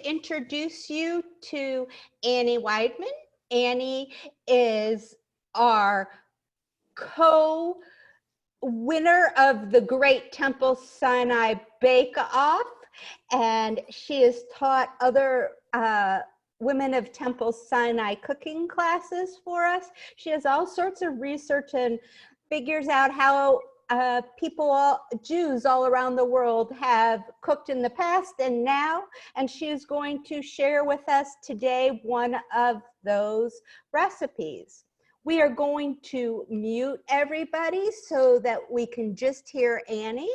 Introduce you to Annie Weidman. Annie is our co-winner of the Great Temple Sinai Bake Off, and she has taught other women of Temple Sinai cooking classes for us. She has all sorts of research and figures out how Jews all around the world have cooked in the past and now, and she is going to share with us today one of those recipes. We are going to mute everybody so that we can just hear Annie.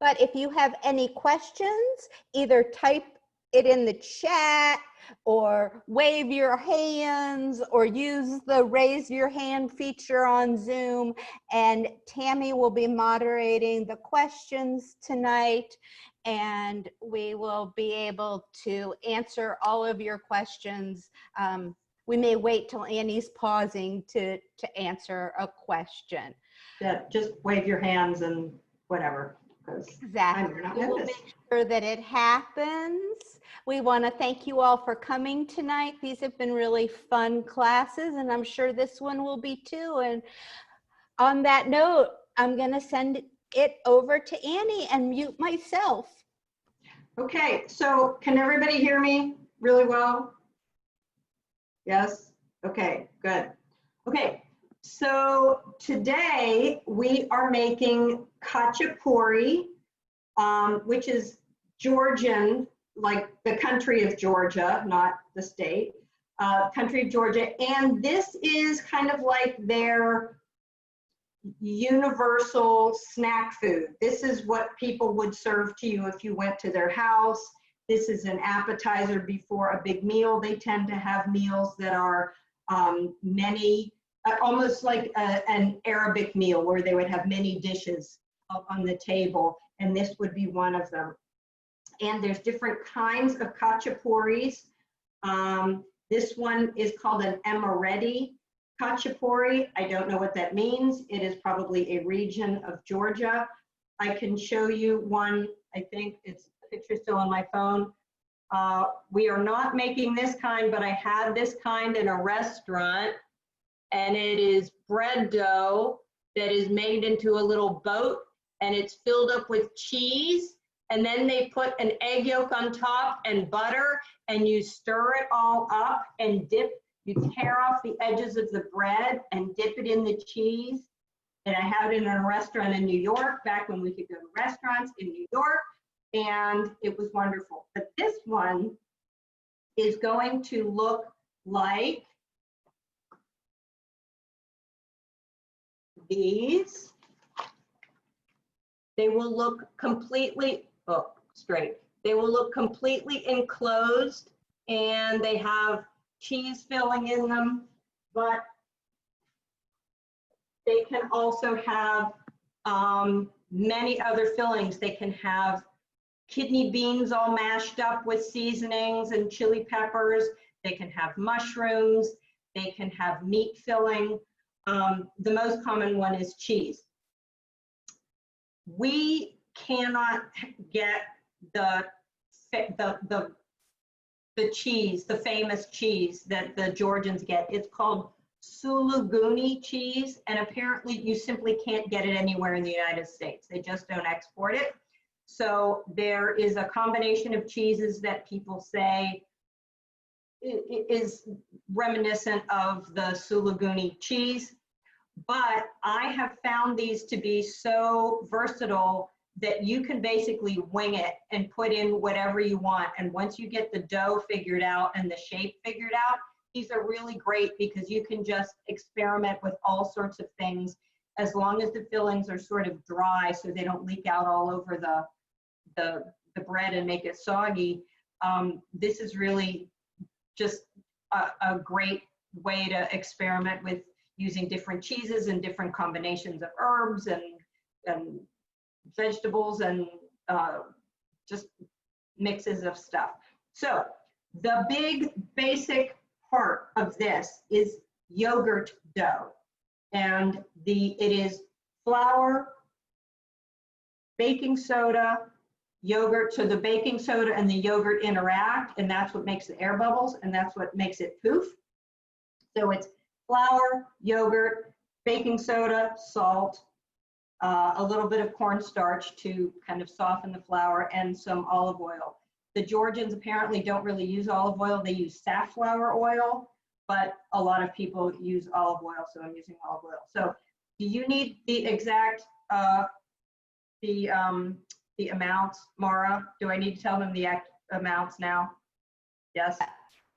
But if you have any questions, either type it in the chat or wave your hands or use the raise your hand feature on Zoom, and Tammy will be moderating the questions tonight, and we will be able to answer all of your questions. We may wait till Annie's pausing to answer a question. Yeah, just wave your hands and whatever. Exactly. We'll make sure that it happens. We want to thank you all for coming tonight. These have been really fun classes, and I'm sure this one will be too. And on that note, I'm going to send it over to Annie and mute myself. Okay, so can everybody hear me really well? Yes? Okay, good. Okay, so today we are making Kachapuri, which is Georgian, like the country of Georgia, not the state, country of Georgia. And this is kind of like their universal snack food. This is what people would serve to you if you went to their house. This is an appetizer before a big meal. They tend to have meals that are almost like an Arabic meal where they would have many dishes on the table, and this would be one of them. And there's different kinds of Kachapuris. This one is called an Reddy Kachopori. I don't know what that means. It is probably a region of Georgia. I can show you one. I think it's the picture still on my phone. We are not making this kind, but I had this kind in a restaurant, and it is bread dough that is made into a little boat, and it's filled up with cheese, and then they put an egg yolk on top and butter, and you stir it all up and dip. You tear off the edges of the bread and dip it in the cheese. And I had it in a restaurant in New York back when we could go to restaurants in New York, and it was wonderful. But this one is going to look like these. They will look completely, straight. They will look completely enclosed, and they have cheese filling in them, but they can also have many other fillings. They can have kidney beans all mashed up with seasonings and chili peppers. They can have mushrooms. They can have meat filling. The most common one is cheese. We cannot get the cheese, the famous cheese that the Georgians get. It's called Suluguni cheese, and apparently you simply can't get it anywhere in the United States. They just don't export it. So there is a combination of cheeses that people say is reminiscent of the Suluguni cheese, but I have found these to be so versatile that you can basically wing it and put in whatever you want. And once you get the dough figured out and the shape figured out, these are really great because you can just experiment with all sorts of things as long as the fillings are sort of dry so they don't leak out all over the bread and make it soggy. This is really just a great way to experiment with using different cheeses and different combinations of herbs and vegetables and just mixes of stuff. So the big basic part of this is yogurt dough, and it is flour, baking soda, yogurt, so the baking soda and the yogurt interact, and that's what makes the air bubbles, and that's what makes it poof. So it's flour, yogurt, baking soda, salt, a little bit of cornstarch to kind of soften the flour, and some olive oil. The Georgians apparently don't really use olive oil. They use safflower oil, but a lot of people use olive oil, so I'm using olive oil. So do you need the exact, the amounts, Mara? Do I need to tell them the amounts now? Yes?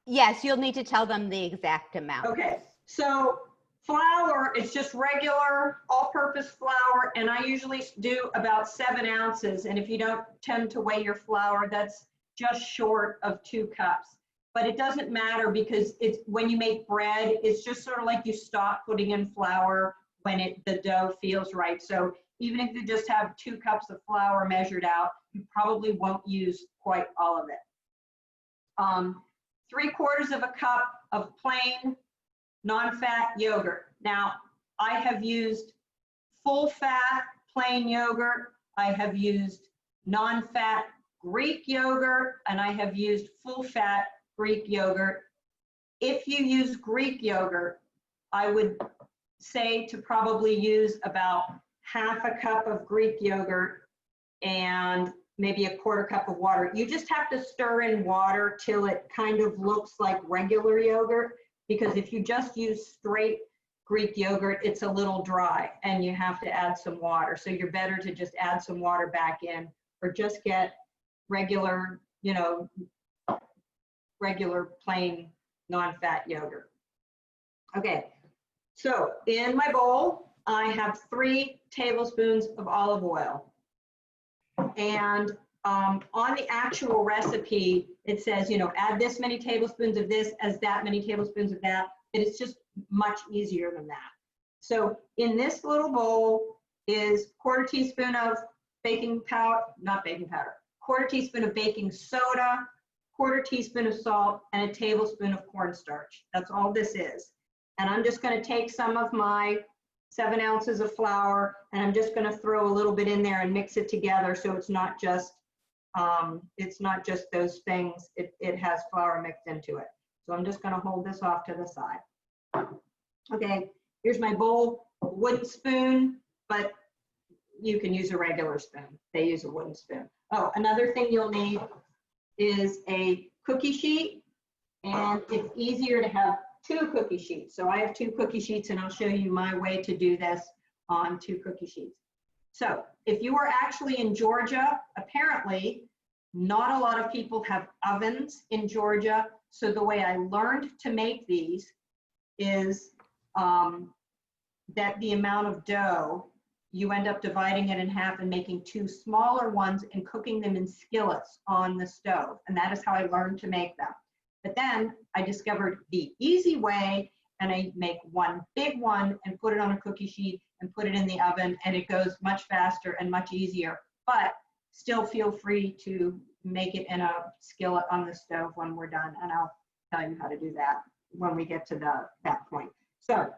Yes, you'll need to tell them the exact amount. Okay, so flour, it's just regular all-purpose flour, and I usually do about 7 ounces. And if you don't tend to weigh your flour, that's just short of 2 cups. But it doesn't matter because it's when you make bread, it's just sort of like you stop putting in flour when the dough feels right. So even if you just have 2 cups of flour measured out, you probably won't use quite all of it. 3/4 of a cup of plain non-fat yogurt. Now, I have used full fat plain yogurt. I have used non-fat Greek yogurt, and I have used full fat Greek yogurt. If you use Greek yogurt, I would say to probably use about 1/2 cup of Greek yogurt and maybe 1/4 cup of water. You just have to stir in water till it kind of looks like regular yogurt, because if you just use straight Greek yogurt, it's a little dry and you have to add some water. So you're better to just add some water back in, or just get regular, you know, regular plain non-fat yogurt. Okay, so in my bowl, I have 3 tablespoons of olive oil. And on the actual recipe, it says, you know, add this many tablespoons of this as that many tablespoons of that. And it's just much easier than that. So in this little bowl is 1/4 teaspoon of baking powder, not baking powder, 1/4 teaspoon of baking soda, 1/4 teaspoon of salt, and a tablespoon of cornstarch. That's all this is. And I'm just going to take some of my 7 ounces of flour, and I'm just going to throw a little bit in there and mix it together, so it's not just those things. It has flour mixed into it. So I'm just going to hold this off to the side. Okay, here's my bowl, wooden spoon, but you can use a regular spoon. They use a wooden spoon. Oh, another thing you'll need is a cookie sheet, and it's easier to have 2 cookie sheets. So I have 2 cookie sheets, and I'll show you my way to do this on 2 cookie sheets. So if you are actually in Georgia, apparently not a lot of people have ovens in Georgia. So the way I learned to make these is that the amount of dough, you end up dividing it in half and making 2 smaller ones and cooking them in skillets on the stove. And that is how I learned to make them. But then I discovered the easy way, and I make 1 big one and put it on a cookie sheet and put it in the oven, and it goes much faster and much easier. But still feel free to make it in a skillet on the stove when we're done, and I'll tell you how to do that when we get to that point. So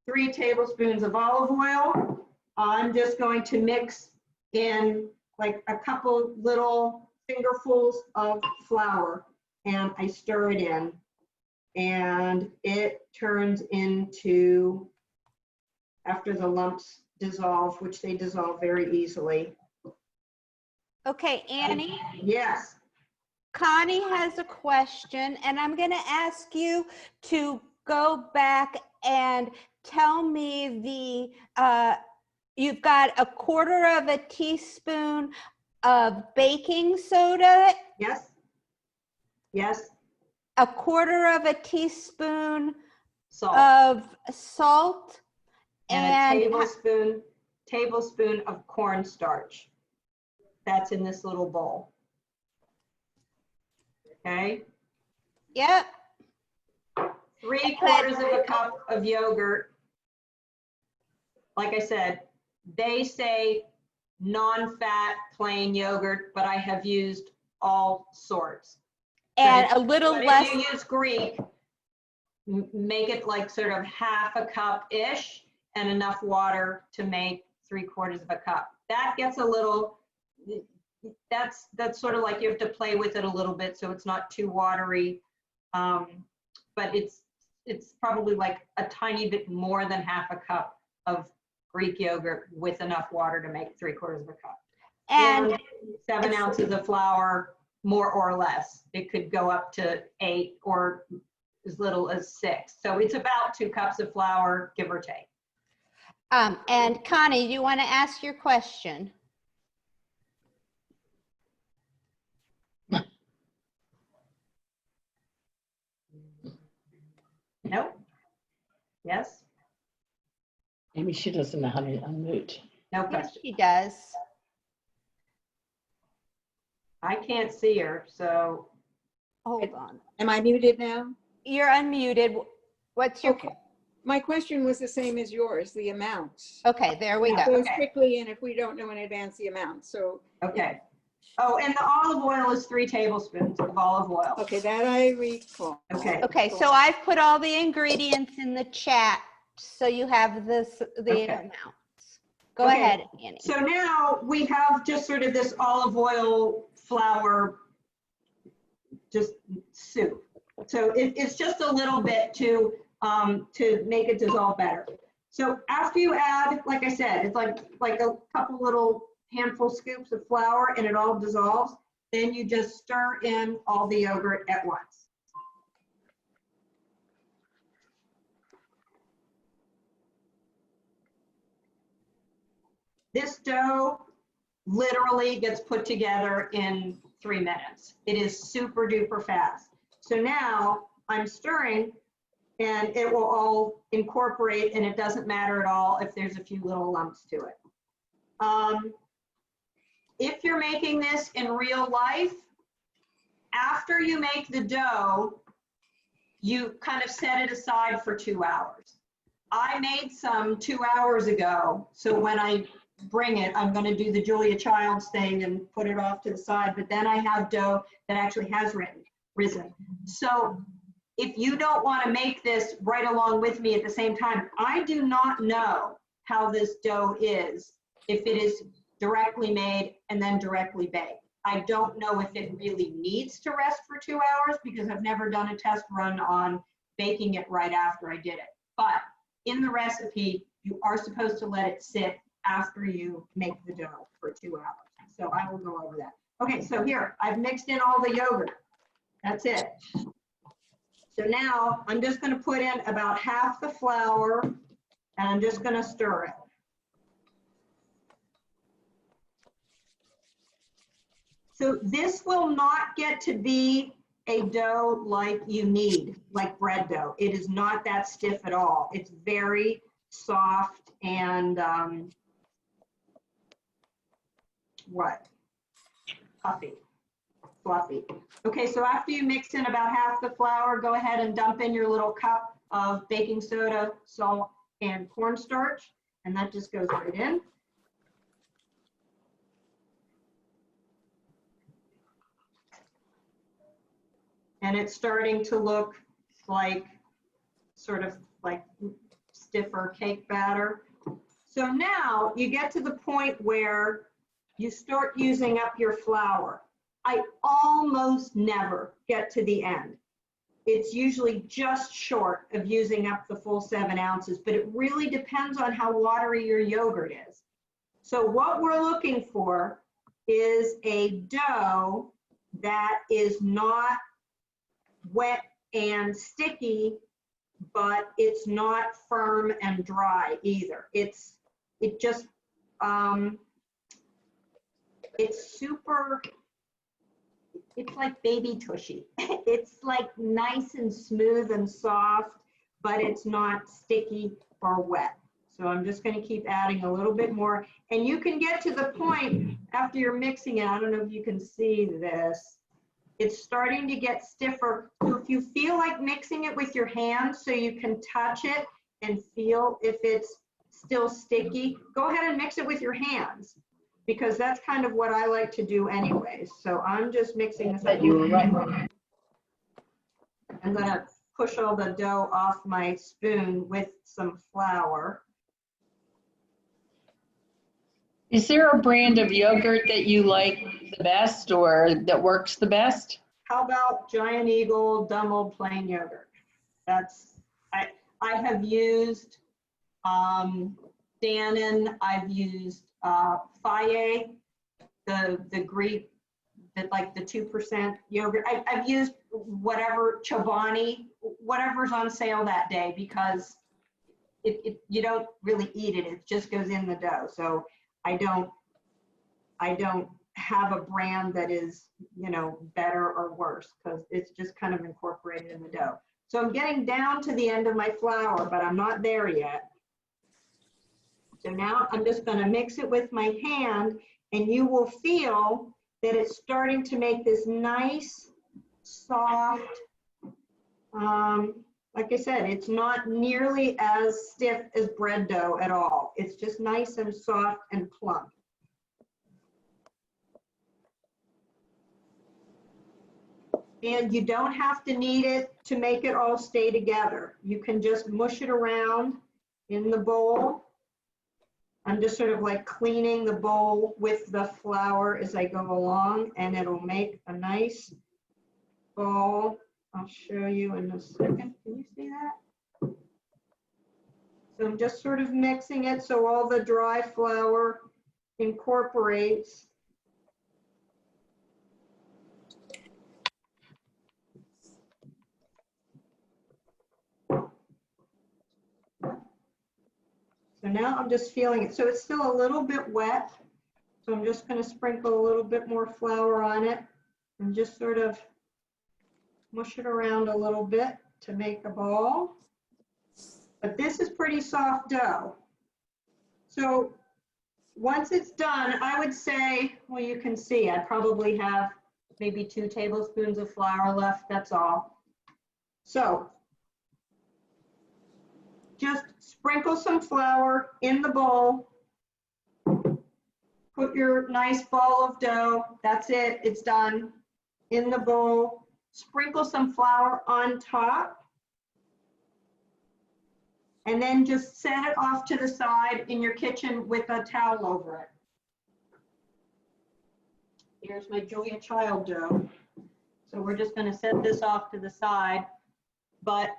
3 tablespoons of olive oil. I'm just going to mix in like a couple little fingerfuls of flour, and I stir it in, and it turns into, after the lumps dissolve, which they dissolve very easily. Okay, Annie, Yes. Connie has a question, and I'm going to ask you to go back and tell me you've got 1/4 teaspoon of baking soda. Yes. Yes. 1/4 teaspoon Salt. of salt, And a tablespoon of cornstarch. That's in this little bowl. Okay. Yep. 3/4 of a cup of yogurt. Like I said, they say non-fat plain yogurt, but I have used all sorts. And a little less. If you use Greek, make it like sort of 1/2 cup-ish and enough water to make 3/4 of a cup. That gets a little, that's sort of like you have to play with it a little bit so it's not too watery. But it's probably like a tiny bit more than half a cup of Greek yogurt with enough water to make 3/4 of a cup. And 7 ounces of flour, more or less. It could go up to 8 or as little as 6. So it's about 2 cups of flour, give or take. And Connie, you want to ask your question? Nope. Yes? Maybe she doesn't know how to unmute. No Yes, question. she does. I can't see her, so. Hold on. Am I muted now? You're unmuted. What's your? Okay. My question was the same as yours, the amounts. Okay, there we Yeah. go. So Okay. strictly, and if we don't know in advance the amount, so. Okay. Oh, and the olive oil is 3 tablespoons of olive oil. Okay, that I recall. Okay. Okay, so I've put all the ingredients in the chat, so you have the Okay. amounts. Go Okay. ahead, Annie. So now we have just sort of this olive oil flour, just soup. So it's just a little bit to make it dissolve better. So after you add, like I said, it's like a couple little handful scoops of flour and it all dissolves. Then you just stir in all the yogurt at once. This dough literally gets put together in 3 minutes. It is super duper fast. So now I'm stirring and it will all incorporate and it doesn't matter at all if there's a few little lumps to it. If you're making this in real life, after you make the dough, you kind of set it aside for 2 hours. I made some 2 hours ago, so when I bring it, I'm going to do the Julia Childs thing and put it off to the side, but then I have dough that actually has risen. So if you don't want to make this right along with me at the same time, I do not know how this dough is, if it is directly made and then directly baked. I don't know if it really needs to rest for 2 hours because I've never done a test run on baking it right after I did it. But in the recipe, you are supposed to let it sit after you make the dough for 2 hours. So I will go over that. Okay, so here, I've mixed in all the yogurt. That's it. So now I'm just going to put in about half the flour and I'm just going to stir it. So this will not get to be a dough like you need, like bread dough. It is not that stiff at all. It's very soft and puffy, fluffy. Okay, so after you mix in about half the flour, go ahead and dump in your little cup of baking soda, salt, and cornstarch, and that just goes right in. And it's starting to look like sort of like stiffer cake batter. So now you get to the point where you start using up your flour. I almost never get to the end. It's usually just short of using up the full 7 ounces, but it really depends on how watery your yogurt is. So what we're looking for is a dough that is not wet and sticky, but it's not firm and dry either. It's super, it's like baby tushy. It's like nice and smooth and soft, but it's not sticky or wet. So I'm just going to keep adding a little bit more. And you can get to the point after you're mixing it, I don't know if you can see this, it's starting to get stiffer. So if you feel like mixing it with your hands so you can touch it and feel if it's still sticky, go ahead and mix it with your hands, because that's kind of what I like to do anyways. So I'm just mixing this up. You were right. I'm going to push all the dough off my spoon with some flour. Is there a brand of yogurt that you like the best or that works the best? How about Giant Eagle Dummel plain yogurt? That's, I have used Dannon, I've used Faye, the Greek, like the 2% yogurt. I've used whatever, Chobani, whatever's on sale that day, because you don't really eat it. It just goes in the dough. So I don't have a brand that is, you know, better or worse, because it's just kind of incorporated in the dough. So I'm getting down to the end of my flour, but I'm not there yet. So now I'm just going to mix it with my hand, and you will feel that it's starting to make this nice, soft, like I said, it's not nearly as stiff as bread dough at all. It's just nice and soft and plump. And you don't have to knead it to make it all stay together. You can just mush it around in the bowl. I'm just sort of like cleaning the bowl with the flour as I go along, and it'll make a nice ball. I'll show you in a second. Can you see that? So I'm just sort of mixing it so all the dry flour incorporates. So now I'm just feeling it. So it's still a little bit wet. So I'm just going to sprinkle a little bit more flour on it and just sort of mush it around a little bit to make a ball. But this is pretty soft dough. So once it's done, I would say, well, you can see I probably have maybe 2 tablespoons of flour left. That's all. So just sprinkle some flour in the bowl. Put your nice ball of dough. That's it. It's done. In the bowl. Sprinkle some flour on top. And then just set it off to the side in your kitchen with a towel over it. Here's my Julia Child dough. So we're just going to set this off to the side. But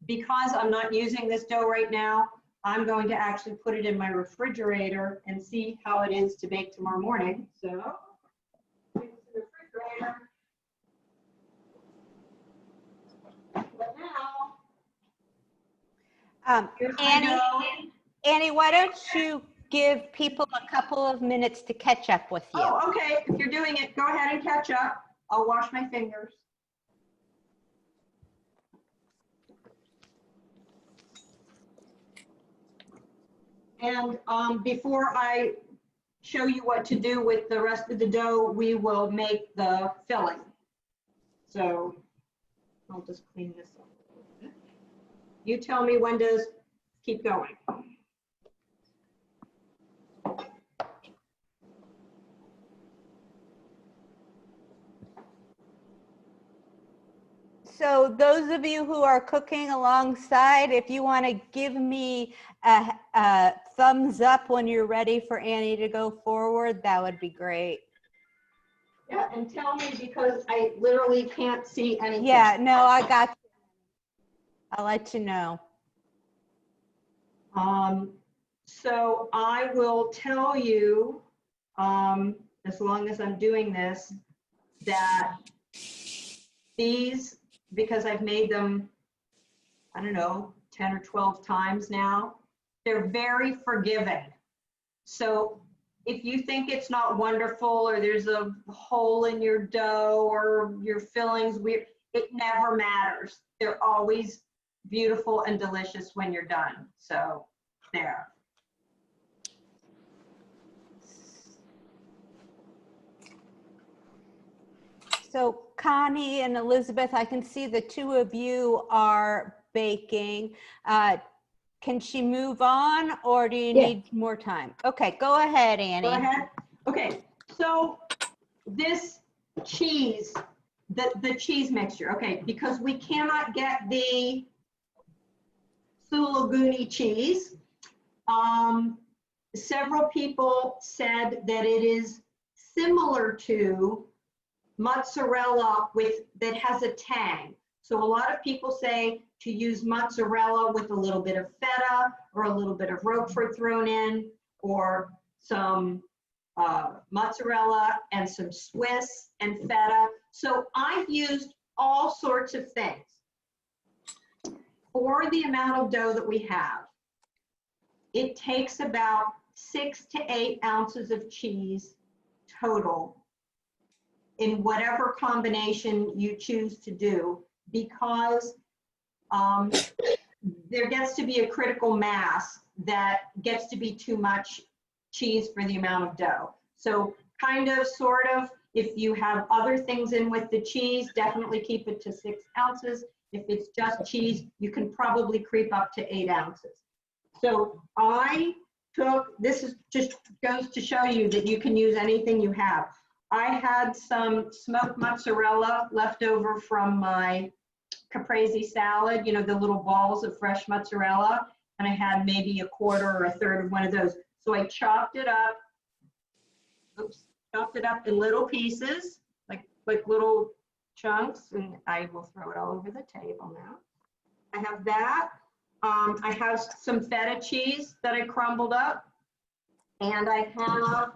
because I'm not using this dough right now, I'm going to actually put it in my refrigerator and see how it is to bake tomorrow morning. So, put it in the refrigerator. But now, here's my dough. Annie, why don't you give people a couple of minutes to catch up with you? Oh, okay. If you're doing it, go ahead and catch up. I'll wash my fingers. And before I show you what to do with the rest of the dough, we will make the filling. So I'll just clean this up a little bit. You tell me when to keep going. So those of you who are cooking alongside, if you want to give me a thumbs up when you're ready for Annie to go forward, that would be great. Yeah, and tell me, because I literally can't see anything. Yeah, no, I got you. I'll let you know. So I will tell you, as long as I'm doing this, that these, because I've made them, I don't know, 10 or 12 times now, they're very forgiving. So if you think it's not wonderful, or there's a hole in your dough, or your filling's weird, it never matters. They're always beautiful and delicious when you're done. So there. So Connie and Elizabeth, I can see the two of you are baking. Can she move on, or do you need more time? Okay, go ahead, Annie. Go ahead. Okay, so this cheese, the cheese mixture, okay, because we cannot get the Sulaguni cheese, several people said that it is similar to mozzarella that has a tang. So a lot of people say to use mozzarella with a little bit of feta or a little bit of Roquefort thrown in, or some mozzarella and some Swiss and feta. So I've used all sorts of things. For the amount of dough that we have, it takes about 6 to 8 ounces of cheese total in whatever combination you choose to do, because there gets to be a critical mass that gets to be too much cheese for the amount of dough. So kind of, sort of, if you have other things in with the cheese, definitely keep it to 6 ounces. If it's just cheese, you can probably creep up to 8 ounces. So I took, just goes to show you that you can use anything you have. I had some smoked mozzarella left over from my caprese salad, you know, the little balls of fresh mozzarella, and I had maybe a quarter or a third of one of those. So I chopped it up, chopped it up in little pieces, like little chunks, and I will throw it all over the table now. I have that. I have some feta cheese that I crumbled up, and I have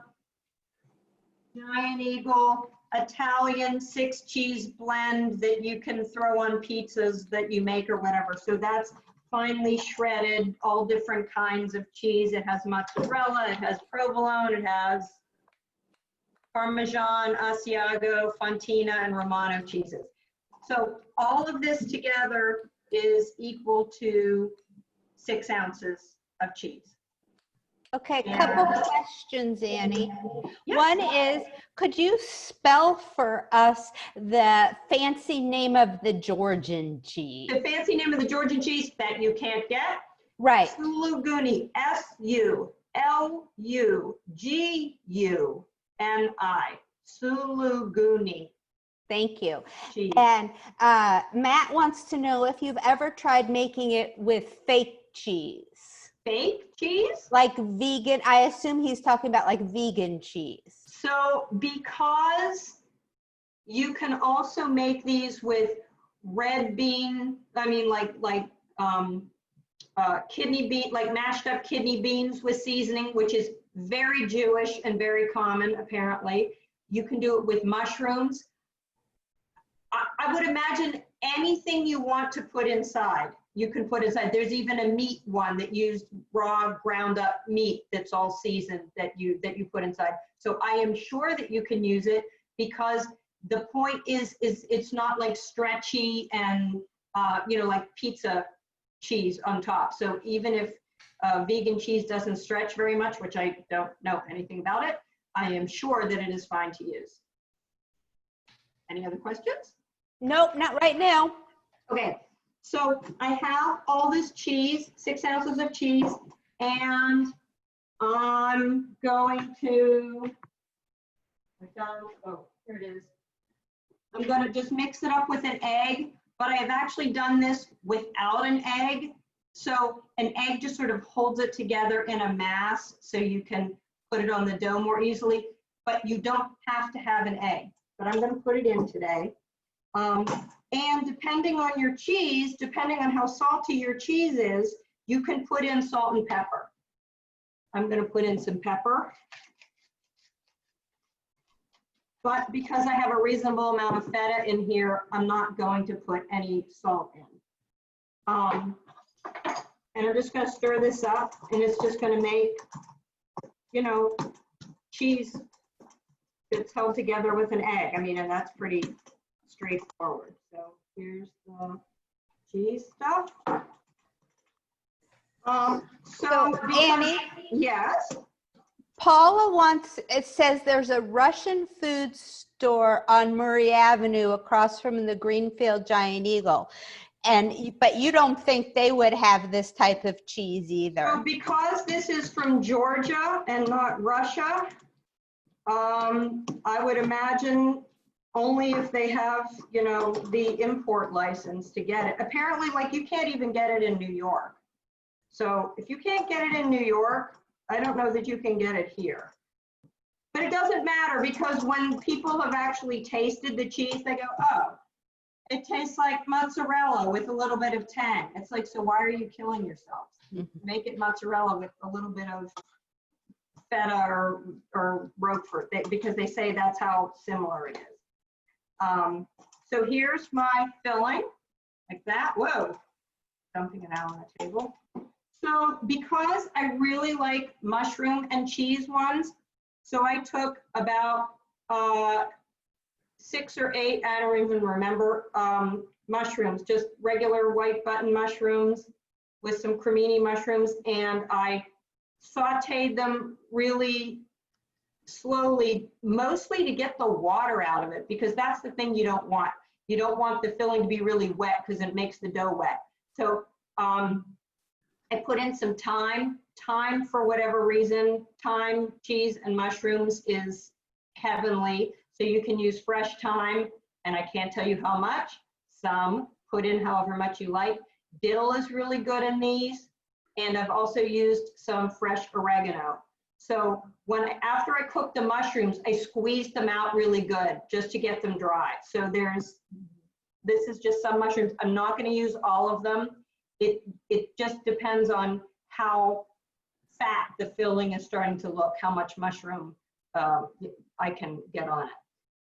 Giant Eagle Italian 6 cheese blend that you can throw on pizzas that you make or whatever. So that's finely shredded, all different kinds of cheese. It has mozzarella, it has provolone, it has Parmesan, Asiago, Fontina, and Romano cheeses. So all of this together is equal to 6 ounces of cheese. Okay, Yeah. couple questions, Annie. Yes. One is, could you spell for us the fancy name of the Georgian cheese? The fancy name of the Georgian cheese that you can't get? Right. Suluguni, S-U-L-U-G-U-N-I, Suluguni Thank you. cheese. And Matt wants to know if you've ever tried making it with fake cheese. Fake cheese? Like vegan, I assume he's talking about like vegan cheese. So because you can also make these with red bean, kidney bean, like mashed up kidney beans with seasoning, which is very Jewish and very common apparently. You can do it with mushrooms. I would imagine anything you want to put inside, you can put inside. There's even a meat one that used raw ground up meat that's all seasoned that you put inside. So I am sure that you can use it, because the point is it's not like stretchy and like pizza cheese on top. So even if vegan cheese doesn't stretch very much, which I don't know anything about it, I am sure that it is fine to use. Any other questions? Nope, not right now. Okay, so I have all this cheese, 6 ounces of cheese, and I'm going to, oh, here it is. I'm going to just mix it up with an egg, but I have actually done this without an egg. So an egg just sort of holds it together in a mass so you can put it on the dough more easily, but you don't have to have an egg. But I'm going to put it in today. And depending on your cheese, depending on how salty your cheese is, you can put in salt and pepper. I'm going to put in some pepper. But because I have a reasonable amount of feta in here, I'm not going to put any salt in. And I'm just going to stir this up, and it's just going to make, cheese that's held together with an egg. I mean, and that's pretty straightforward. So here's the cheese stuff. So Annie, yes. Paula wants, it says there's a Russian food store on Murray Avenue across from the Greenfield Giant Eagle. But you don't think they would have this type of cheese either? So because this is from Georgia and not Russia, I would imagine only if they have, the import license to get it. Apparently, like, you can't even get it in New York. So if you can't get it in New York, I don't know that you can get it here. But it doesn't matter, because when people have actually tasted the cheese, they go, oh, it tastes like mozzarella with a little bit of tang. It's like, so why are you killing yourselves? Make it mozzarella with a little bit of feta or Roquefort, because they say that's how similar it is. So here's my filling, like that. Whoa, dumping it out on the table. So because I really like mushroom and cheese ones, so I took about 6 or 8, I don't even remember, mushrooms, just regular white button mushrooms with some cremini mushrooms, and I sauteed them really slowly, mostly to get the water out of it, because that's the thing you don't want. You don't want the filling to be really wet, because it makes the dough wet. So I put in some thyme. Thyme, for whatever reason, thyme, cheese, and mushrooms is heavenly. So you can use fresh thyme, and I can't tell you how much. Some, put in however much you like. Dill is really good in these. And I've also used some fresh oregano. So after I cooked the mushrooms, I squeezed them out really good just to get them dry. So this is just some mushrooms. I'm not going to use all of them. It just depends on how fat the filling is starting to look, how much mushroom I can get on it.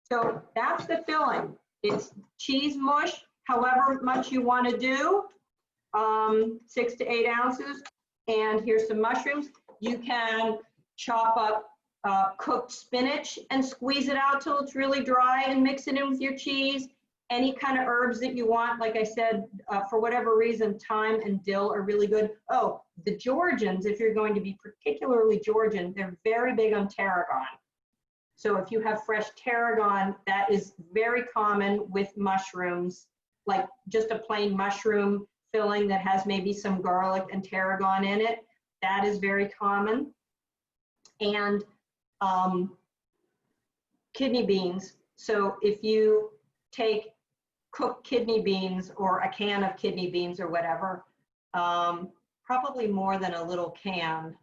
So that's the filling. It's cheese mush, however much you want to do, 6 to 8 ounces. And here's some mushrooms. You can chop up cooked spinach and squeeze it out till it's really dry and mix it in with your cheese. Any kind of herbs that you want. Like I said, for whatever reason, thyme and dill are really good. Oh, the Georgians, if you're going to be particularly Georgian, they're very big on tarragon. So if you have fresh tarragon, that is very common with mushrooms, like just a plain mushroom filling that has maybe some garlic and tarragon in it. That is very common. And kidney beans. So if you take cooked kidney beans or a can of kidney beans or whatever, probably more than a little can.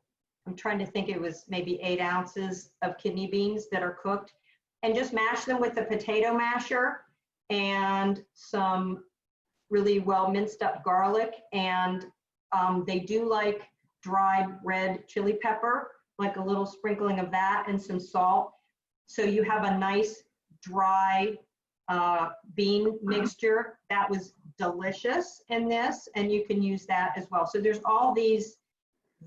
I'm trying to think, it was maybe 8 ounces of kidney beans that are cooked, and just mash them with the potato masher and some really well minced up garlic. And they do like dried red chili pepper, like a little sprinkling of that and some salt. So you have a nice dry bean mixture that was delicious in this, and you can use that as well. So there's all these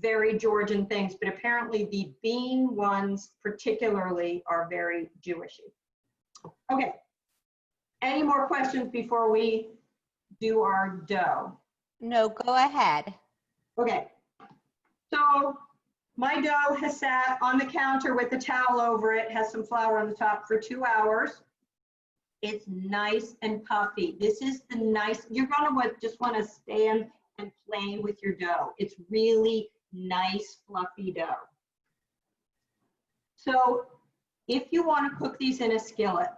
very Georgian things, but apparently the bean ones particularly are very Jewishy. Okay, any more questions before we do our dough? No, go ahead. Okay, so my dough has sat on the counter with the towel over it, has some flour on the top, for 2 hours. It's nice and puffy. This is the nice, you're gonna just wanna stand and play with your dough. It's really nice, fluffy dough. So if you wanna cook these in a skillet,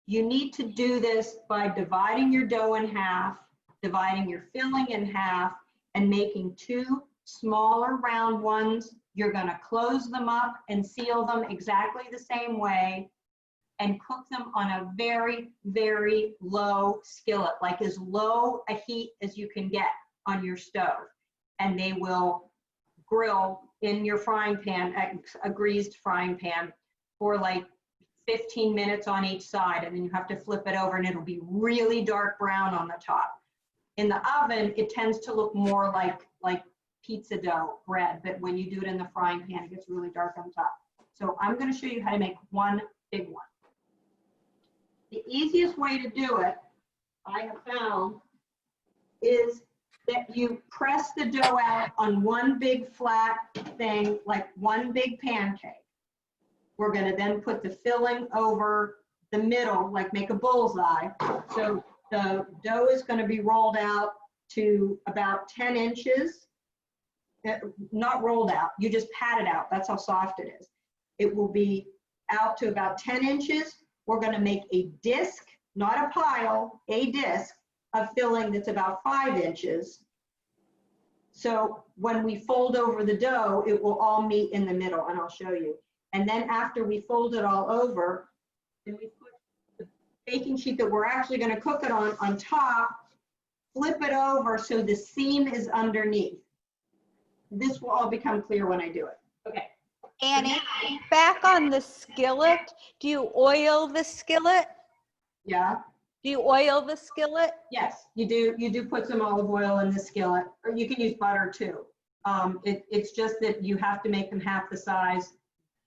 you need to do this by dividing your dough in half, dividing your filling in half, and making 2 smaller round ones. You're gonna close them up and seal them exactly the same way, and cook them on a very, very low skillet, like as low a heat as you can get on your stove. And they will grill in your frying pan, a greased frying pan, for like 15 minutes on each side. And then you have to flip it over and it'll be really dark brown on the top. In the oven, it tends to look more like pizza dough bread, but when you do it in the frying pan, it gets really dark on top. So I'm gonna show you how to make one big one. The easiest way to do it, I have found, is that you press the dough out on one big flat thing, like one big pancake. We're gonna then put the filling over the middle, like make a bullseye. So the dough is gonna be rolled out to about 10 inches. Not rolled out, you just pat it out. That's how soft it is. It will be out to about 10 inches. We're gonna make a disc, not a pile, a disc of filling that's about 5 inches. So when we fold over the dough, it will all meet in the middle, and I'll show you. And then after we fold it all over, then we put the baking sheet that we're actually going to cook it on top, flip it over so the seam is underneath. This will all become clear when I do it. Okay. Annie, back on the skillet, do you oil the skillet? Yeah. Do you oil the skillet? Yes, you do. You do put some olive oil in the skillet, or you can use butter too. It's just that you have to make them half the size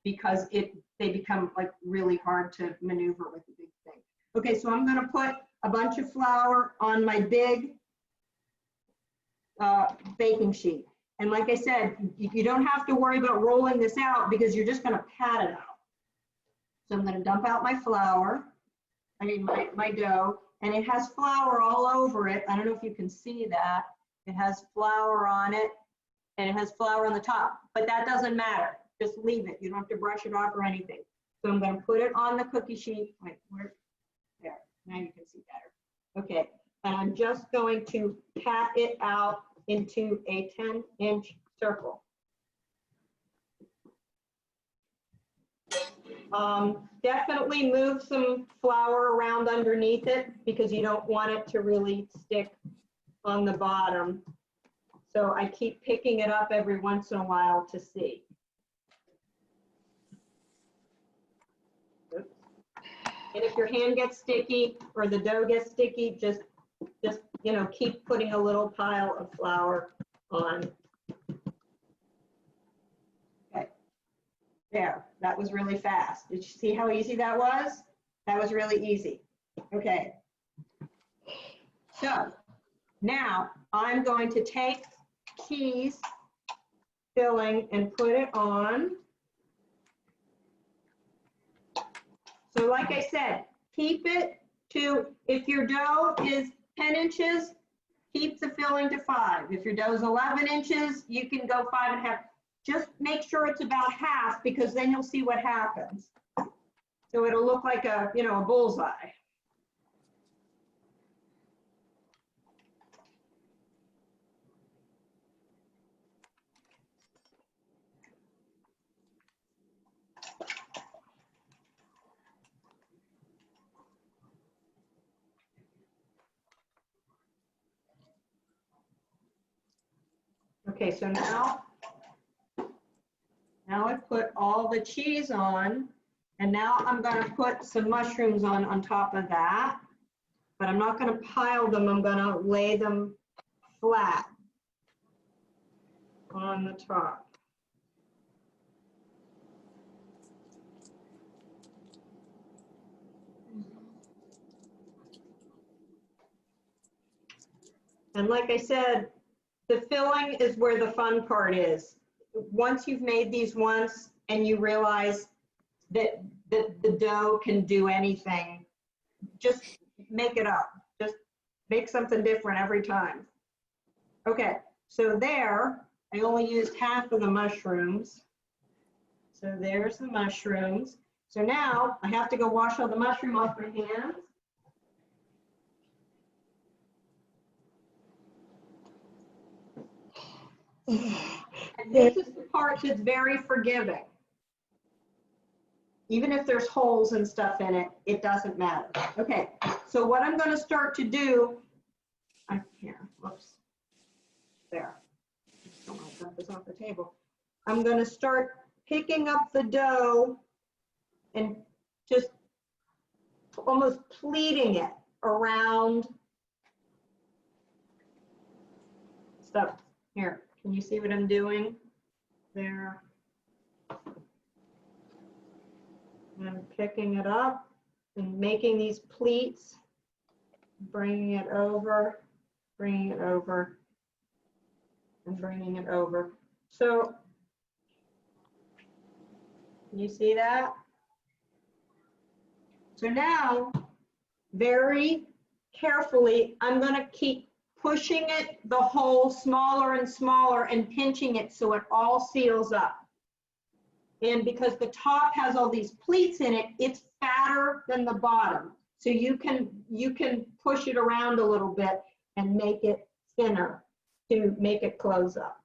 because they become like really hard to maneuver with the big thing. Okay, so I'm going to put a bunch of flour on my big baking sheet. And like I said, you don't have to worry about rolling this out because you're just going to pat it out. So I'm going to dump out my flour. My dough, and it has flour all over it. I don't know if you can see that. It has flour on it, and it has flour on the top, but that doesn't matter. Just leave it. You don't have to brush it off or anything. So I'm going to put it on the cookie sheet. Wait, where? There. Now you can see better. Okay, and I'm just going to pat it out into a 10-inch circle. Definitely move some flour around underneath it because you don't want it to really stick on the bottom. So I keep picking it up every once in a while to see. Oops. And if your hand gets sticky or the dough gets sticky, just keep putting a little pile of flour on. There, that was really fast. Did you see how easy that was? That was really easy. Okay. So now I'm going to take cheese filling and put it on. So like I said, keep it to, if your dough is 10 inches, keep the filling to 5. If your dough is 11 inches, you can go 5.5. Just make sure it's about half because then you'll see what happens. So it'll look like a bullseye. Okay, so now I've put all the cheese on, and now I'm going to put some mushrooms on top of that, but I'm not going to pile them. I'm going to lay them flat on the top. And like I said, the filling is where the fun part is. Once you've made these once and you realize that the dough can do anything, just make it up. Just make something different every time. Okay, so there, I only used half of the mushrooms. So there's the mushrooms. So now I have to go wash all the mushroom off my hands. And this is the part that's very forgiving. Even if there's holes and stuff in it, it doesn't matter. Okay, so what I'm going to start to do, whoops, there. I don't want to dump this off the table. I'm going to start picking up the dough and just almost pleating it around stuff. Here, can you see what I'm doing? There. I'm picking it up and making these pleats, bringing it over, bringing it over, and bringing it over. So, can you see that? So now, very carefully, I'm going to keep pushing it, the hole smaller and smaller, and pinching it so it all seals up. And because the top has all these pleats in it, it's fatter than the bottom. So you can push it around a little bit and make it thinner. to make it close up.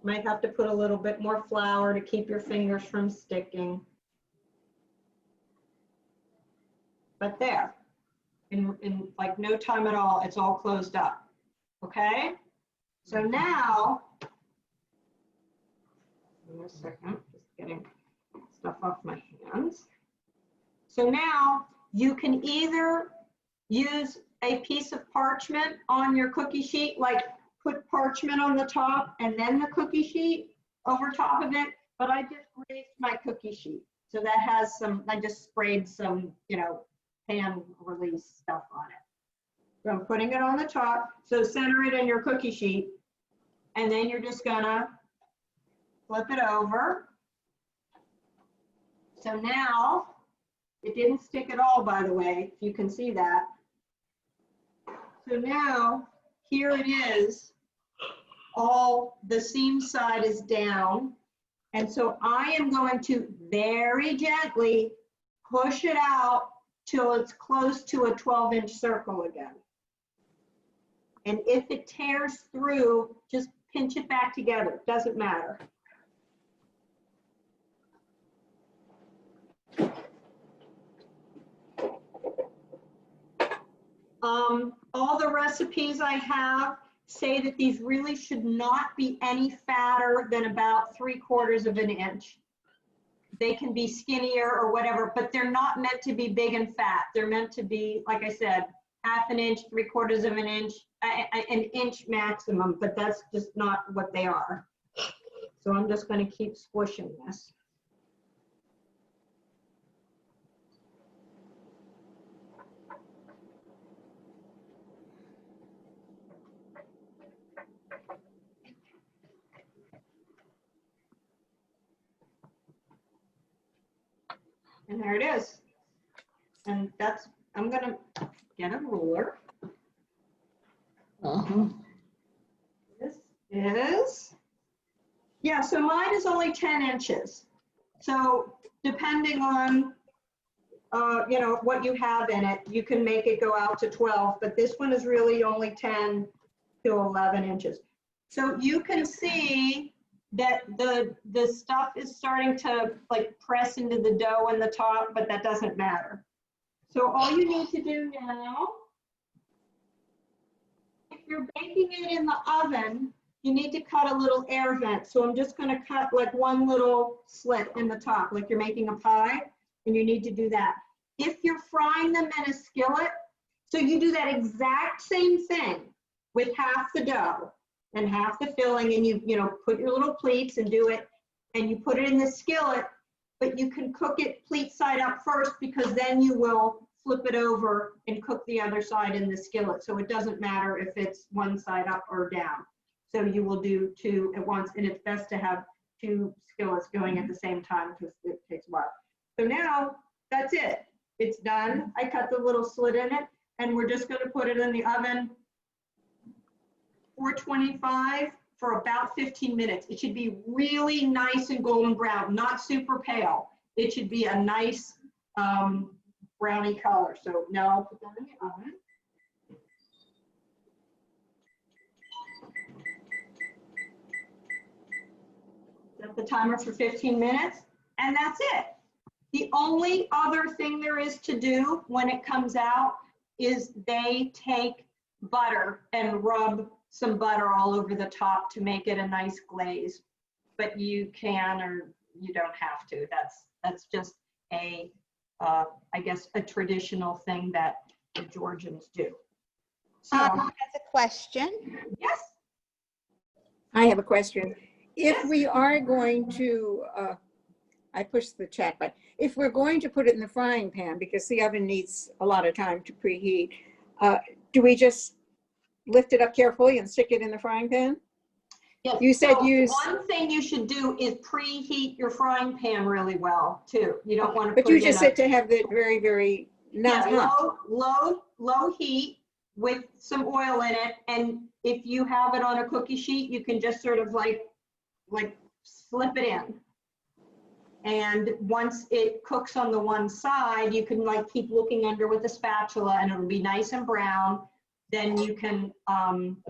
Might have to put a little bit more flour to keep your fingers from sticking. But there, in like no time at all, it's all closed up. Okay? So now, in a second, just getting stuff off my hands. So now you can either use a piece of parchment on your cookie sheet, like put parchment on the top and then the cookie sheet over top of it, but I just raised my cookie sheet. So that has some, I just sprayed some, you know, pan release stuff on it. So I'm putting it on the top. So center it in your cookie sheet, and then you're just gonna flip it over. So now, it didn't stick at all, by the way, if you can see that. So now, here it is, all the seam side is down. And so I am going to very gently push it out till it's close to a 12-inch circle again. And if it tears through, just pinch it back together, doesn't matter. All the recipes I have say that these really should not be any fatter than about 3/4 of an inch. They can be skinnier or whatever, but they're not meant to be big and fat. They're meant to be, like I said, 1/2 inch, 3/4 of an inch, an inch maximum, but that's just not what they are. So I'm just going to keep squishing this. And there it is. And that's, I'm gonna get a ruler. This is, yeah, so mine is only 10 inches. So depending on, you know, what you have in it, you can make it go out to 12, but this one is really only 10 to 11 inches. So you can see that the stuff is starting to like press into the dough on the top, but that doesn't matter. So all you need to do now, if you're baking it in the oven, you need to cut a little air vent. So I'm just going to cut like one little slit in the top, like you're making a pie, and you need to do that. If you're frying them in a skillet, so you do that exact same thing with half the dough and half the filling, and you know, put your little pleats and do it, and you put it in the skillet, but you can cook it pleat side up first, because then you will flip it over and cook the other side in the skillet. So it doesn't matter if it's one side up or down. So you will do 2 at once, and it's best to have 2 skillets going at the same time because it takes a while. So now that's it. It's done. I cut the little slit in it, and we're just going to put it in the oven 425 for about 15 minutes. It should be really nice and golden brown, not super pale. It should be a nice brownie color. So now I'll put that in the oven. Set the timer for 15 minutes, and that's it. The only other thing there is to do when it comes out is they take butter and rub some butter all over the top to make it a nice glaze. But you can, or you don't have to. That's just a, I guess, a traditional thing that the Georgians do. So, That's a question. yes. I have a question. If we are going to, I pushed the chat button. If we're going to put it in the frying pan, because the oven needs a lot of time to preheat, do we just lift it up carefully and stick it in the frying pan? Yes. You said so use. One thing you should do is preheat your frying pan really well too. You don't want to. But you just said to have it very, very not hot. Low heat with some oil in it, and if you have it on a cookie sheet, you can just sort of like slip it in. And once it cooks on the one side, you can like keep looking under with a spatula and it'll be nice and brown. Then you can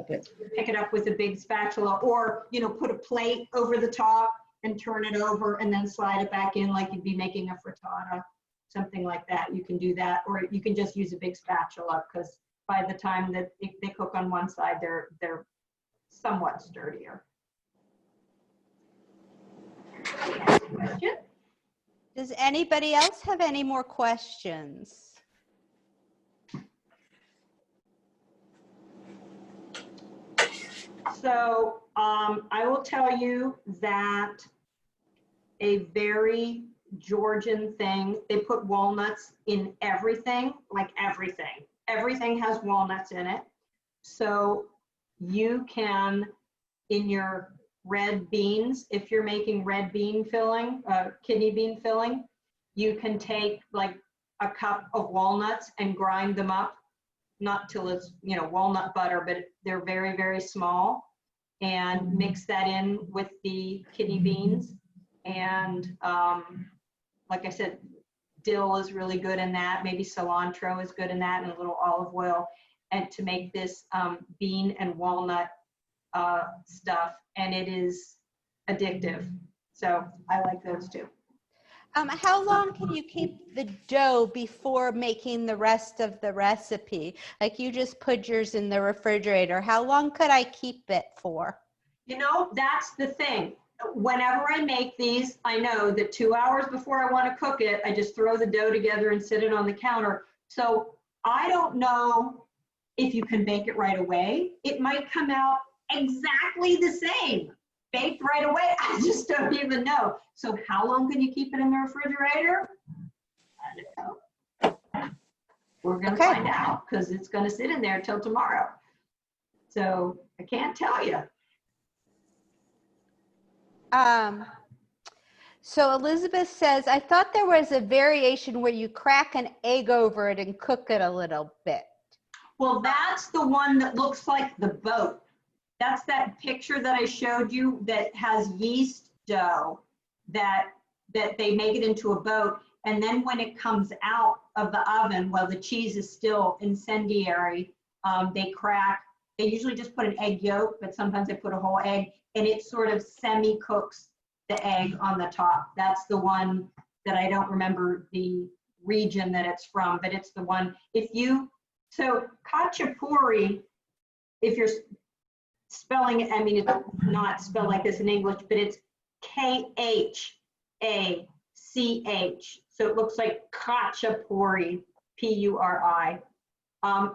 pick it up with a big spatula, or, you know, put a plate over the top and turn it over and then slide it back in like you'd be making a frittata, something like that. You can do that, or you can just use a big spatula, because by the time that they cook on one side, they're somewhat sturdier. Question? Does anybody else have any more questions? So I will tell you that a very Georgian thing, they put walnuts in everything, like everything. Everything has walnuts in it. So you can, in your red beans, if you're making red bean filling, kidney bean filling, you can take like a cup of walnuts and grind them up, not till it's, you know, walnut butter, but they're very, very small, and mix that in with the kidney beans. And like I said, dill is really good in that. Maybe cilantro is good in that, and a little olive oil, and to make this bean and walnut stuff, and it is addictive. So I like those too. How long can you keep the dough before making the rest of the recipe? Like, you just put yours in the refrigerator. How long could I keep it for? You know, that's the thing. Whenever I make these, I know that 2 hours before I want to cook it, I just throw the dough together and sit it on the counter. So I don't know if you can bake it right away. It might come out exactly the same, baked right away. I just don't even know. So how long can you keep it in the refrigerator? I don't know. We're going to find out, because it's going to sit in there till tomorrow. So I can't tell you. So Elizabeth says, I thought there was a variation where you crack an egg over it and cook it a little bit. Well, that's the one that looks like the boat. That's that picture that I showed you that has yeast dough that they make it into a boat. And then when it comes out of the oven, while the cheese is still incendiary, they crack. They usually just put an egg yolk, but sometimes they put a whole egg, and it sort of semi-cooks the egg on the top. That's the one that I don't remember the region that it's from, but it's the one. So Kachapuri, if you're spelling it, I mean, it's not spelled like this in English, but it's Khach. So it looks like Kachapuri, Puri.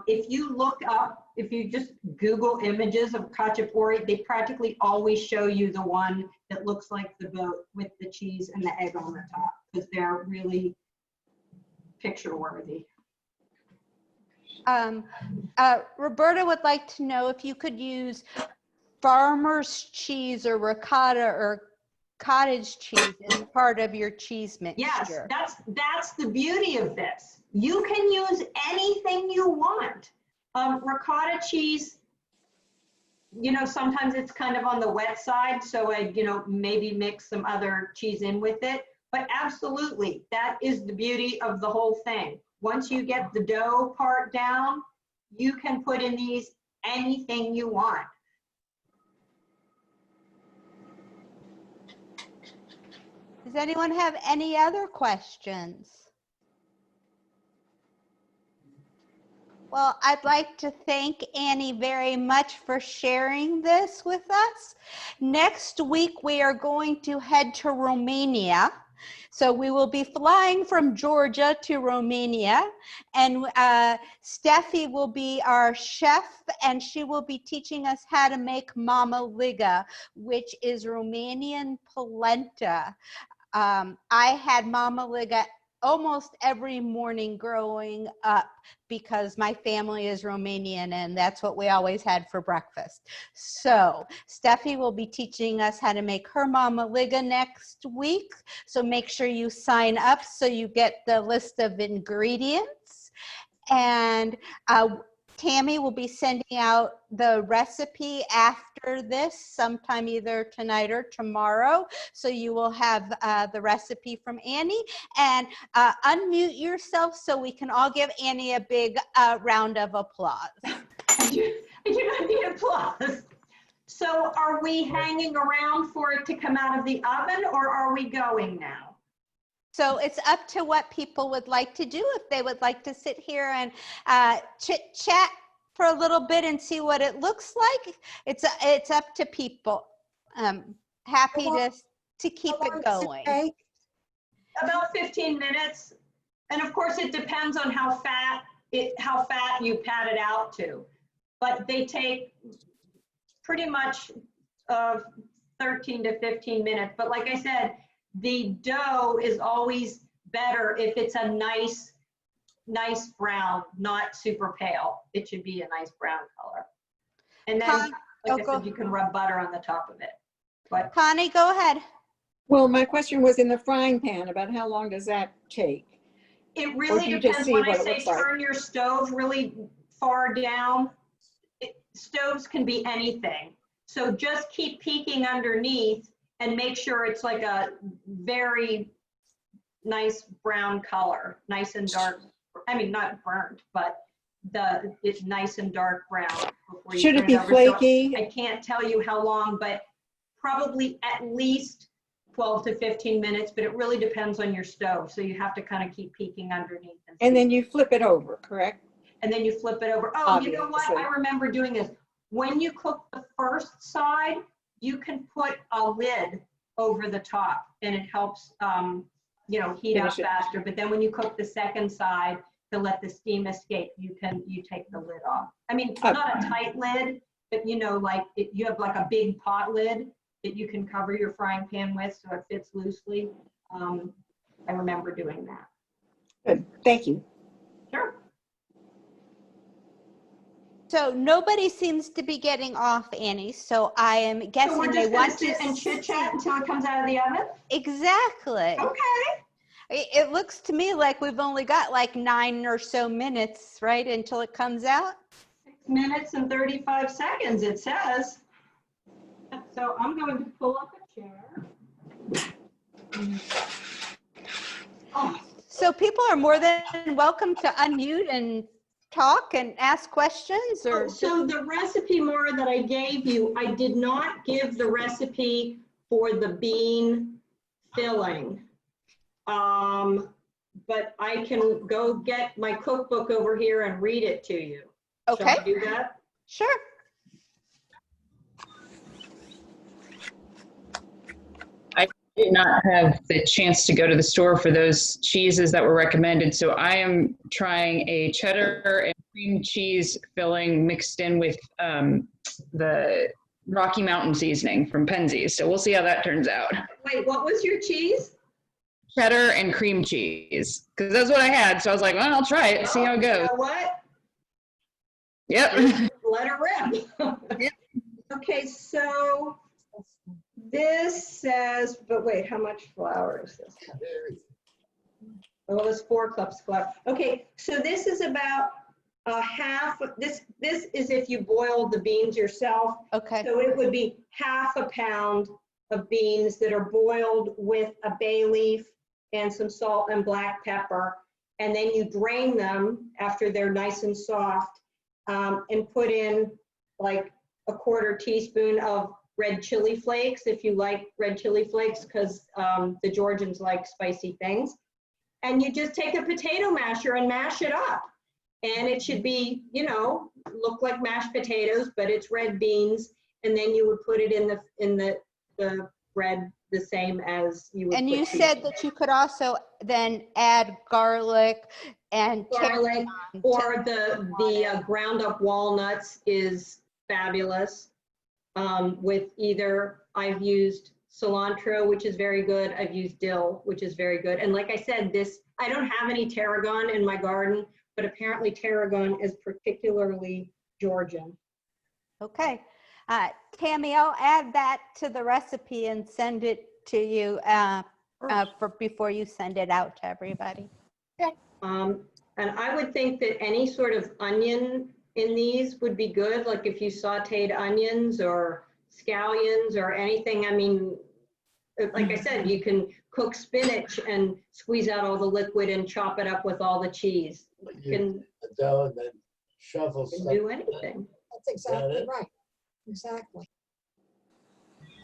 If you look up, if you just Google images of Kachapuri, they practically always show you the one that looks like the boat with the cheese and the egg on the top, because they're really picture worthy. Roberta would like to know if you could use farmer's cheese or ricotta or cottage cheese as part of your cheese mixture. Yes, that's the beauty of this. You can use anything you want. Ricotta cheese, you know, sometimes it's kind of on the wet side, so I, you know, maybe mix some other cheese in with it. But absolutely, that is the beauty of the whole thing. Once you get the dough part down, you can put in these anything you want. Does anyone have any other questions? Well, I'd like to thank Annie very much for sharing this with us. Next week, we are going to head to Romania. So we will be flying from Georgia to Romania, and Steffi will be our chef, and she will be teaching us how to make mama liga, which is Romanian polenta. I had mama liga almost every morning growing up because my family is Romanian and that's what we always had for breakfast. So Steffi will be teaching us how to make her mama liga next week. So make sure you sign up so you get the list of ingredients. And Tammy will be sending out the recipe after after this, sometime either tonight or tomorrow. So you will have the recipe from Annie. And unmute yourself so we can all give Annie a big round of applause. I do not need applause. So are we hanging around for it to come out of the oven, or are we going now? So it's up to what people would like to do. If they would like to sit here and chit chat for a little bit and see what it looks like, it's up to people. Happy to keep it going. About 15 minutes. And of course, it depends on how fat you pat it out to. But they take pretty much 13 to 15 minutes. But like I said, the dough is always better if it's a nice brown, not super pale. It should be a nice brown color. And then, like I said, you can rub butter on the top of it. But Connie, go ahead. Well, my question was in the frying pan, about how long does that take? it really depends. When I say turn your stove really far down, stoves can be anything. So just keep peeking underneath and make sure it's like a very nice brown color, nice and dark. I mean, not burnt, but it's nice and dark brown. Before you Should it be flaky? So I can't tell you how long, but probably at least 12 to 15 minutes, but it really depends on your stove. So you have to kind of keep peeking underneath. And then you flip it over, correct? And then you flip it over. Oh, obviously. You know what I remember doing is when you cook the first side, you can put a lid over the top and it helps, heat up faster. But then when you cook the second side to let the steam escape, you take the lid off. I mean, not a tight lid, but you have like a big pot lid that you can cover your frying pan with so it fits loosely. I remember doing that. Good, thank you. Sure. So nobody seems to be getting off, Annie. So I am guessing so they want to sit and chit chat until it comes out of the oven. Exactly. Okay. It looks to me like we've only got like 9 or so minutes, right, until it comes out. 6 minutes and 35 seconds, it says. So I'm going to pull up a chair. Oh. So people are more than welcome to unmute and talk and ask questions. Or so the recipe, Maura, that I gave you, I did not give the recipe for the bean filling. But I can go get my cookbook over here and read it to you. Okay. Shall I do that? Sure. I did not have the chance to go to the store for those cheeses that were recommended, so I am trying a cheddar and cream cheese filling mixed in with the Rocky Mountain seasoning from Penzeys. So we'll see how that turns out. Wait, what was your cheese? Cheddar and cream cheese, because that's what I had. So I was like, well, I'll try it, see how it goes. You know what? Yep. Let it rip. Yep. Okay, so this says, but wait, how much flour is this? Oh, it's 4 cups flour. Okay, so this is about half. This is if you boiled the beans yourself. Okay. So it would be half a pound of beans that are boiled with a bay leaf and some salt and black pepper. And then you drain them after they're nice and soft and put in like a 1/4 teaspoon of red chili flakes, if you like red chili flakes, because the Georgians like spicy things. And you just take a potato masher and mash it up. And it should be, look like mashed potatoes, but it's red beans. And then you would put it in the bread the same as you would. And you said that you could also then add garlic and or the ground up walnuts is fabulous. With either, I've used cilantro, which is very good. I've used dill, which is very good. And like I said, I don't have any tarragon in my garden, but apparently tarragon is particularly Georgian. Okay. Tammy, I'll add that to the recipe and send it to you before you send it out to everybody. And I would think that any sort of onion in these would be good, like if you sauteed onions or scallions or anything. I mean, like I said, you can cook spinach and squeeze out all the liquid and chop it up with all the cheese. You can The dough and then shovel can stuff. do anything. That's exactly it? right. Exactly.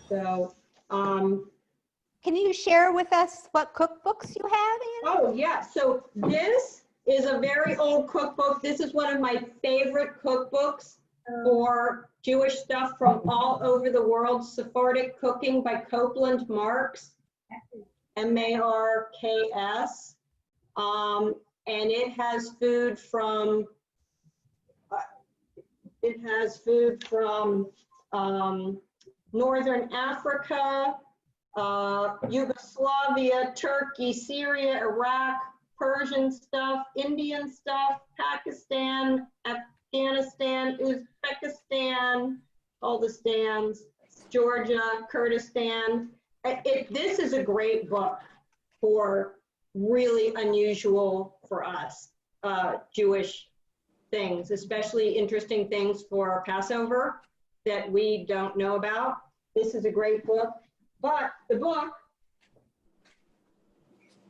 So, Can you share with us what cookbooks you have, Anne? oh yeah, so this is a very old cookbook. This is one of my favorite cookbooks for Jewish stuff from all over the world. Sephardic Cooking by Copeland Marks, M-A-R-K-S. And it has food from Northern Africa, Yugoslavia, Turkey, Syria, Iraq, Persian stuff, Indian stuff, Pakistan, Afghanistan, Uzbekistan, all the stands, Georgia, Kurdistan. This is a great book for really unusual for us, Jewish things, especially interesting things for Passover that we don't know about. This is a great book. But the book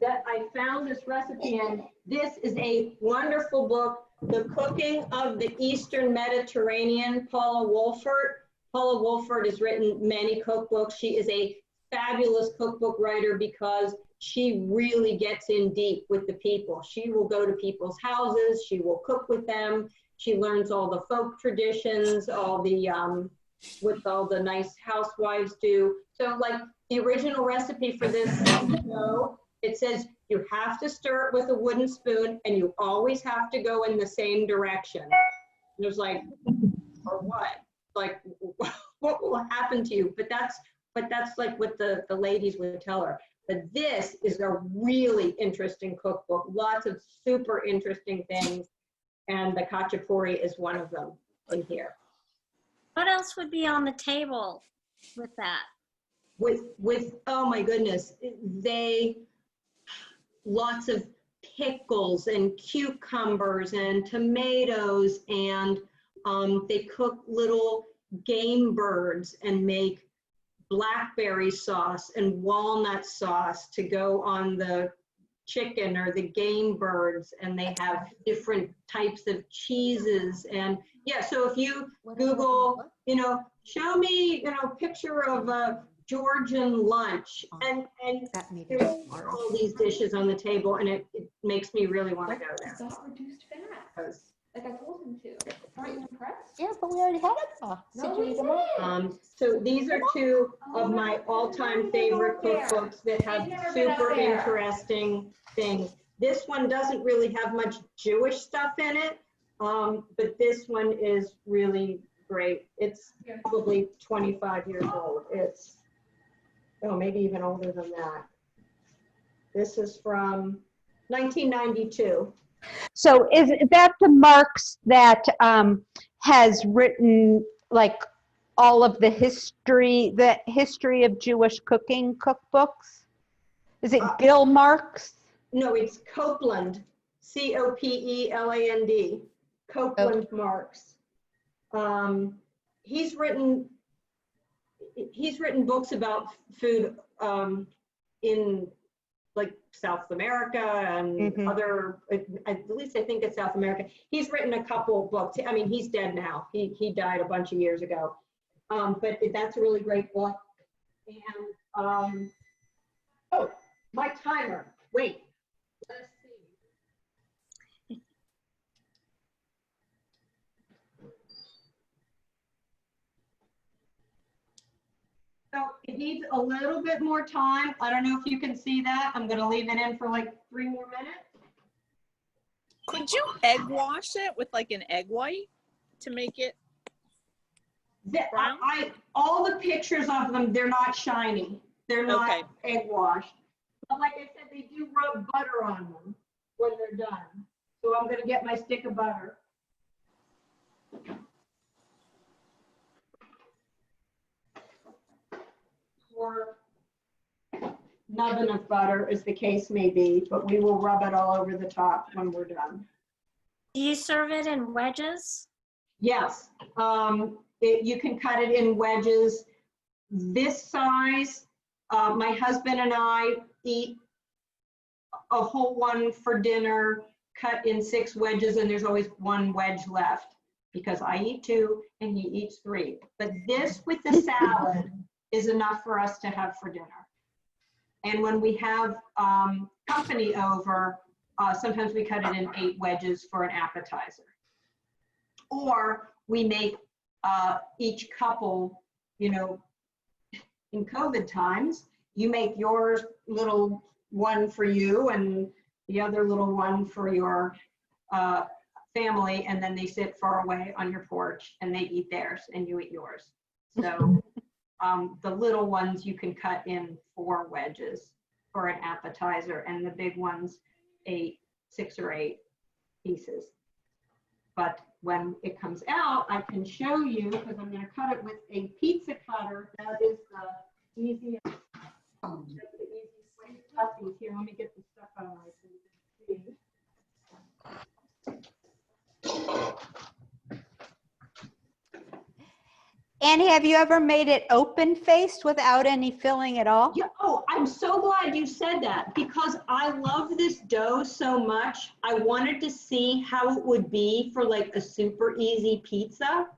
that I found this recipe in, this is a wonderful book, The Cooking of the Eastern Mediterranean, Paula Wolfert. Paula Wolfert has written many cookbooks. She is a fabulous cookbook writer because she really gets in deep with the people. She will go to people's houses, she will cook with them, she learns all the folk traditions, all the what all the nice housewives do. So like the original recipe for this show, it says you have to stir it with a wooden spoon and you always have to go in the same direction. And it was like, or what? Like, what will happen to you? But that's like what the ladies would tell her. But this is a really interesting cookbook, lots of super interesting things. And the Kachapuri is one of them in here. What else would be on the table with that? With oh my goodness, lots of pickles and cucumbers and tomatoes, and they cook little game birds and make blackberry sauce and walnut sauce to go on the chicken or the game birds, and they have different types of cheeses. And yeah, so if you Google, show me, picture of a Georgian lunch, and there's all these dishes on the table, and it makes me really want to go there. Got reduced fat. Like I told him to. Aren't you impressed? Yeah, but we already had it. No, we didn't. So these are two of my all-time favorite cookbooks that have super interesting things. This one doesn't really have much Jewish stuff in it, but this one is really great. It's probably 25 years old. It's, oh, maybe even older than that. This is from 1992. So is that the Marx that has written like all of the history of Jewish cooking cookbooks? Is it Gil Marx? No, it's Copeland, C-O-P-E-L-A-N-D, Copeland Marx. He's written books about food in like South America and other, at least I think it's South America. He's written a couple books. I mean, he's dead now. He died a bunch of years ago. But that's a really great book. And, oh, my timer, wait. Let's see. So it needs a little bit more time. I don't know if you can see that. I'm gonna leave it in for like 3 more minutes. Could you egg wash it with like an egg white to make it brown? All the pictures of them, they're not shiny. They're not egg washed. But like I said, they do rub butter on them when they're done. So I'm gonna get my stick of butter. Or not enough butter, as the case may be, but we will rub it all over the top when we're done. Do you serve it in wedges? Yes, you can cut it in wedges. This size, my husband and I eat a whole one for dinner, cut in 6 wedges, and there's always 1 wedge left because I eat 2 and he eats 3. But this with the salad is enough for us to have for dinner. And when we have company over, sometimes we cut it in 8 wedges for an appetizer. Or we make each couple, you know, in COVID times, you make your little one for you and the other little one for your family, and then they sit far away on your porch and they eat theirs and you eat yours. So the little ones you can cut in 4 wedges for an appetizer, and the big ones 6 or 8 pieces. But when it comes out, I can show you, because I'm going to cut it with a pizza cutter. That is the easiest. That's the easiest way to cut these. Here, let me get the stuff out of my so you can see. Annie, have you ever made it open-faced without any filling at all? Yeah, oh, I'm so glad you said that, because I love this dough so much. I wanted to see how it would be for like a super easy pizza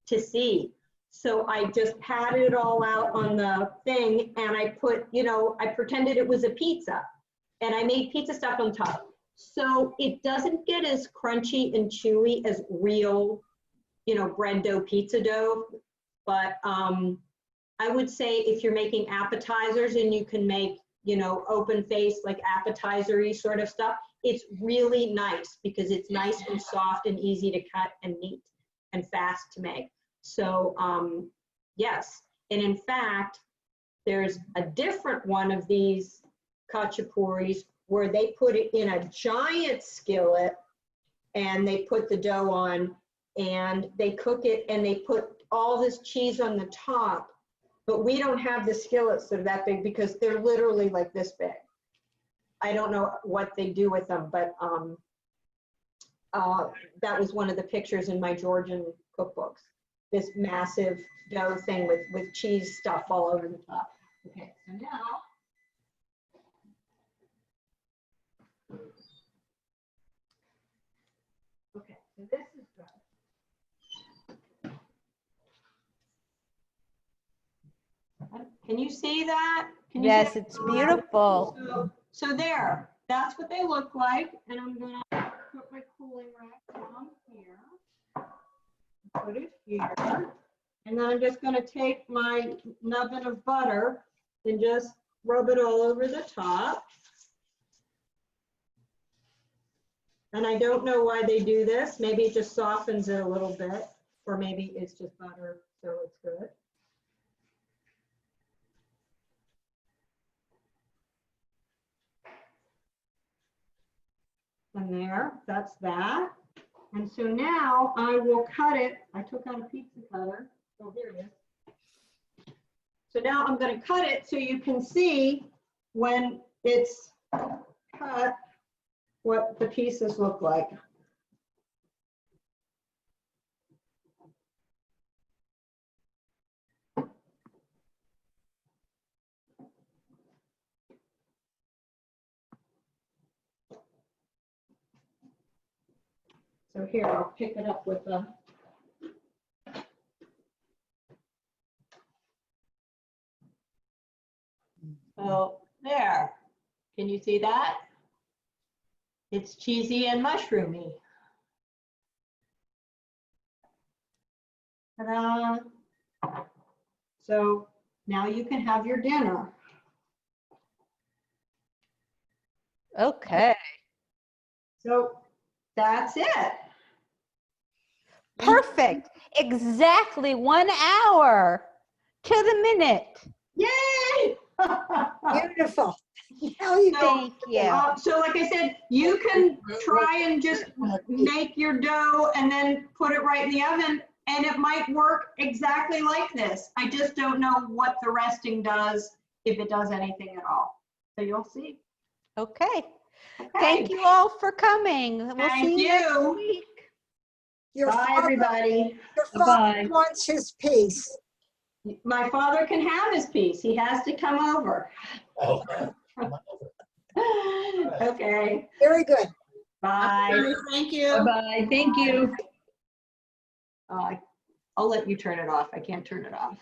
to see. So I just patted it all out on the thing, and I put, you know, I pretended it was a pizza, and I made pizza stuff on top. So it doesn't get as crunchy and chewy as real, you know, bread dough, pizza dough. But I would say if you're making appetizers and you can make, you know, open face, like appetizer-y sort of stuff, it's really nice because it's nice and soft and easy to cut and neat and fast to make. So yes, and in fact, there's a different one of these Kachapuris where they put it in a giant skillet and they put the dough on and they cook it and they put all this cheese on the top, but we don't have the skillets that are that big because they're literally like this big. I don't know what they do with them, but that was one of the pictures in my Georgian cookbooks, this massive dough thing with cheese stuff all over the top. Okay, so now, okay, so this is good. Can you see that? Can you Yes, see it's beautiful. So there, that's what they look like. And I'm gonna put my cooling rack down here. Put it here. And then I'm just gonna take my nubbin of butter and just rub it all over the top. And I don't know why they do this. Maybe it just softens it a little bit, or maybe it's just butter, so it's good. And there, that's that. And so now I will cut it. I took out a pizza cutter. Oh, here it is. So now I'm going to cut it so you can see when it's cut what the pieces look like. So here, I'll pick it up with a. So there, can you see that? It's cheesy and mushroomy. Ta-da! So now you can have your dinner. Okay. So that's it. Perfect. Exactly 1 hour to the minute. Yay! Beautiful. Hell, you Thank you. So like I said, you can try and just make your dough and then put it right in the oven, and it might work exactly like this. I just don't know what the resting does, if it does anything at all. So you'll see. Okay. Okay. Thank you all for coming. We'll Thank see you next you. week. Your Bye, father, everybody. your Bye-bye. father wants his piece. My father can have his piece. He has to come over. Okay. Okay, Very good. bye. Thank you. Bye-bye. Thank you. I'll let you turn it off. I can't turn it off.